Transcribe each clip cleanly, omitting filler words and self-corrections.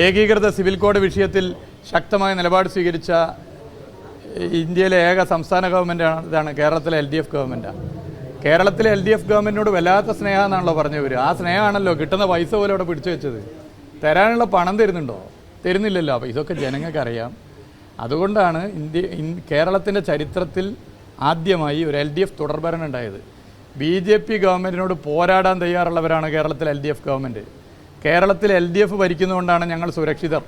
ഏകീകൃത civil code വിഷയത്തിൽ ശക്തമായ നിലപാട് സ്വീകരിച്ച ഇന്ത്യയിലെ ഏക സംസ്ഥാന ഗവൺമെൻറ്റാണ് ഇതാണ് കേരളത്തിലെ LDF ഗവൺമെൻറ്റാണ്. കേരളത്തിലെ LDF ഗവൺമെൻറ്റിനോട് വല്ലാത്ത സ്നേഹമാണല്ലോ പറഞ്ഞു വരിക. ആ സ്നേഹമാണല്ലോ കിട്ടുന്ന പൈസ പോലെ അവിടെ പിടിച്ചു വെച്ചത്. തരാനുള്ള പണം തരുന്നുണ്ടോ? തരുന്നില്ലല്ലോ. അപ്പോൾ ഇതൊക്കെ ജനങ്ങൾക്കറിയാം. അതുകൊണ്ടാണ് കേരളത്തിൻ്റെ ചരിത്രത്തിൽ ആദ്യമായി ഒരു LDF തുടർഭരണം ഉണ്ടായത്. BJP ഗവൺമെൻറ്റിനോട് പോരാടാൻ തയ്യാറുള്ളവരാണ് കേരളത്തിലെ LDF ഗവൺമെൻറ്. കേരളത്തിൽ LDF ഭരിക്കുന്നതുകൊണ്ടാണ് ഞങ്ങൾ സുരക്ഷിതർ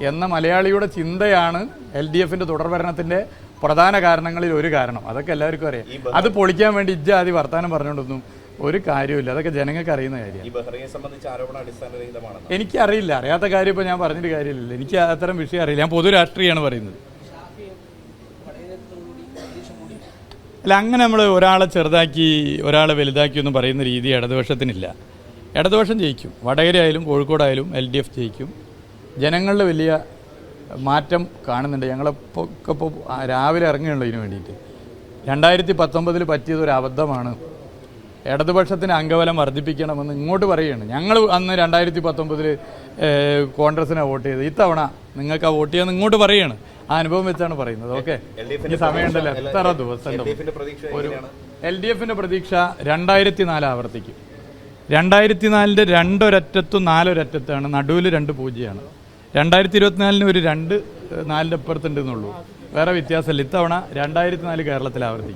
എന്ന മലയാളിയുടെ ചിന്തയാണ് LDFിൻ്റെ തുടർഭരണത്തിൻ്റെ പ്രധാന കാരണങ്ങളിൽ ഒരു കാരണം. അതൊക്കെ എല്ലാവർക്കും അറിയാം. അത് പൊളിക്കാൻ വേണ്ടി ഇജ്ജാതി വർത്താനം പറഞ്ഞുകൊണ്ടൊന്നും ഒരു കാര്യമില്ല. അതൊക്കെ ജനങ്ങൾക്ക് അറിയുന്ന കാര്യമാണ്. എനിക്കറിയില്ല. അറിയാത്ത കാര്യം ഇപ്പോൾ ഞാൻ പറഞ്ഞിട്ട് കാര്യമില്ല. എനിക്ക് അത്തരം വിഷയം അറിയില്ല. ഞാൻ പൊതു രാഷ്ട്രീയമാണ് പറയുന്നത്. അല്ല, അങ്ങനെ നമ്മൾ ഒരാളെ ചെറുതാക്കി ഒരാളെ വലുതാക്കി ഒന്നും പറയുന്ന രീതി ഇടതുപക്ഷത്തിനില്ല. ഇടതുപക്ഷം ജയിക്കും. വടകരയായാലും കോഴിക്കോടായാലും LDF ജയിക്കും. ജനങ്ങളുടെ വലിയ മാറ്റം കാണുന്നുണ്ട്. ഞങ്ങളൊക്കെ ഇപ്പോൾ രാവിലെ ഇറങ്ങുകയുള്ളൂ ഇതിന് വേണ്ടിയിട്ട്. 2019 പറ്റിയതൊരു അബദ്ധമാണ്. ഇടതുപക്ഷത്തിന് അംഗബലം വർദ്ധിപ്പിക്കണമെന്ന് ഇങ്ങോട്ട് പറയുകയാണ്. ഞങ്ങൾ അന്ന് 2019 കോൺഗ്രസിനെ വോട്ട് ചെയ്തത്. ഇത്തവണ നിങ്ങൾക്ക് ആ വോട്ട് ചെയ്യാൻ ഇങ്ങോട്ട് പറയുകയാണ്. ആ അനുഭവം വെച്ചാണ് പറയുന്നത്. ഓക്കെ, ഈ സമയമുണ്ടല്ലോ, എത്ര ദിവസം ഒരു LDFിൻ്റെ പ്രതീക്ഷ 2004 ആവർത്തിക്കും. 2004 രണ്ടൊരറ്റത്തും 4 നടുവിൽ 2 പൂജ്യമാണ്. 2024 ഒരു 2 4 അപ്പുറത്തുണ്ടെന്നുള്ളൂ. വേറെ വ്യത്യാസമില്ല. ഇത്തവണ 2004 കേരളത്തിൽ ആവർത്തിക്കും.